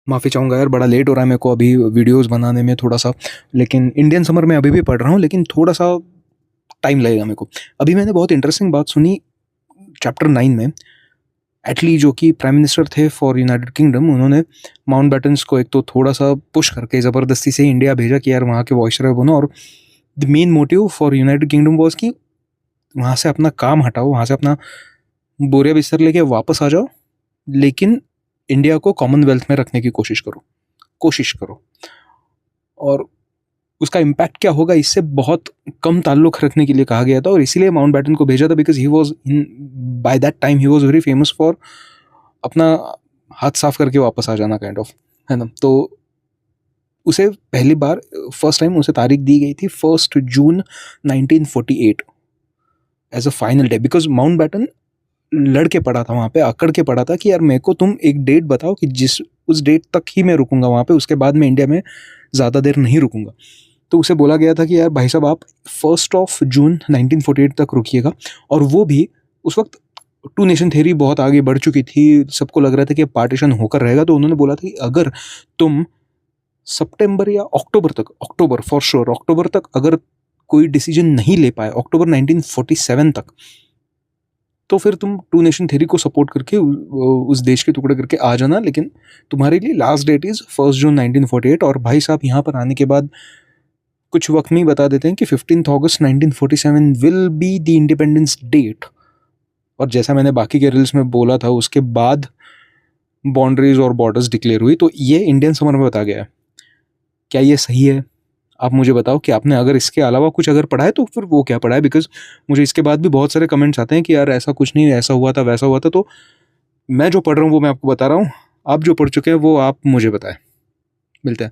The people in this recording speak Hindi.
माफ़ी चाहूँगा यार, बड़ा लेट हो रहा है मेरे को अभी वीडियोज़ बनाने में थोड़ा-सा, लेकिन इंडियन समर में अभी भी पढ़ रहा हूँ, लेकिन थोड़ा-सा टाइम लगेगा मेरे को। अभी मैंने बहुत इंटरेस्टिंग बात सुनी चैप्टर 9 में, एटली जो कि प्राइम मिनिस्टर थे फॉर यूनाइटेड किंगडम, उन्होंने माउंटबैटन्स को एक तो थोड़ा-सा पुश करके ज़बरदस्ती से इंडिया भेजा कि यार वहाँ के वॉइसरॉय बनो, और the main motive for United kingdom was कि वहाँ से अपना काम हटाओ, वहाँ से अपना बोरिया बिस्तर लेके वापस आ जाओ, लेकिन इंडिया को कॉमनवेल्थ में रखने की कोशिश करो। और उसका इम्पैक्ट क्या होगा, इससे बहुत कम ताल्लुक रखने के लिए कहा गया था, और इसीलिए माउंटबैटन को भेजा था because he was in by that time he was very famous for अपना हाथ साफ करके वापस आ जाना काइंड ऑफ, है ना। तो उसे पहली बार फर्स्ट टाइम उसे तारीख दी गई थी 1 June 1948 as a final day, because Mountbatten लड़के पड़ा था वहाँ पे, अकड़ के पड़ा था कि यार मेरे को तुम एक डेट बताओ कि जिस उस डेट तक ही मैं रुकूंगा वहाँ पे, उसके बाद मैं इंडिया में ज़्यादा देर नहीं रुकूंगा। तो उसे बोला गया था कि यार भाई साहब आप 1 जून 1948 तक रुकिएगा, और वो भी उस वक्त टू नेशन थ्योरी बहुत आगे बढ़ चुकी थी, सबको लग रहा था कि पार्टीशन होकर रहेगा। तो उन्होंने बोला था कि अगर तुम सितंबर या अक्टूबर फॉर श्योर, अक्टूबर तक अगर कोई डिसीजन नहीं ले पाए, अक्टूबर 1947 तक, तो फिर तुम टू नेशन थ्योरी को सपोर्ट करके उस देश के टुकड़े करके आ जाना, लेकिन तुम्हारे लिए लास्ट डेट इज 1 जून 1948। और भाई साहब यहाँ पर आने के बाद कुछ वक्त में ही बता देते हैं कि 15 अगस्त 1947 will be the independence date. और जैसा मैंने बाकी के रील्स में बोला था, उसके बाद बाउंड्रीज और बॉर्डर्स डिक्लेयर हुई। तो ये इंडियन समर में बता गया है। क्या ये सही है? आप मुझे बताओ कि आपने अगर इसके अलावा कुछ अगर पढ़ा है तो फिर वो क्या पढ़ा है, बिकॉज मुझे इसके बाद भी बहुत सारे कमेंट्स आते हैं कि यार ऐसा कुछ नहीं, ऐसा हुआ था वैसा हुआ था। तो मैं जो पढ़ रहा हूँ वो मैं आपको बता रहा हूँ, आप जो पढ़ चुके हैं वो आप मुझे बताएं। मिलते हैं।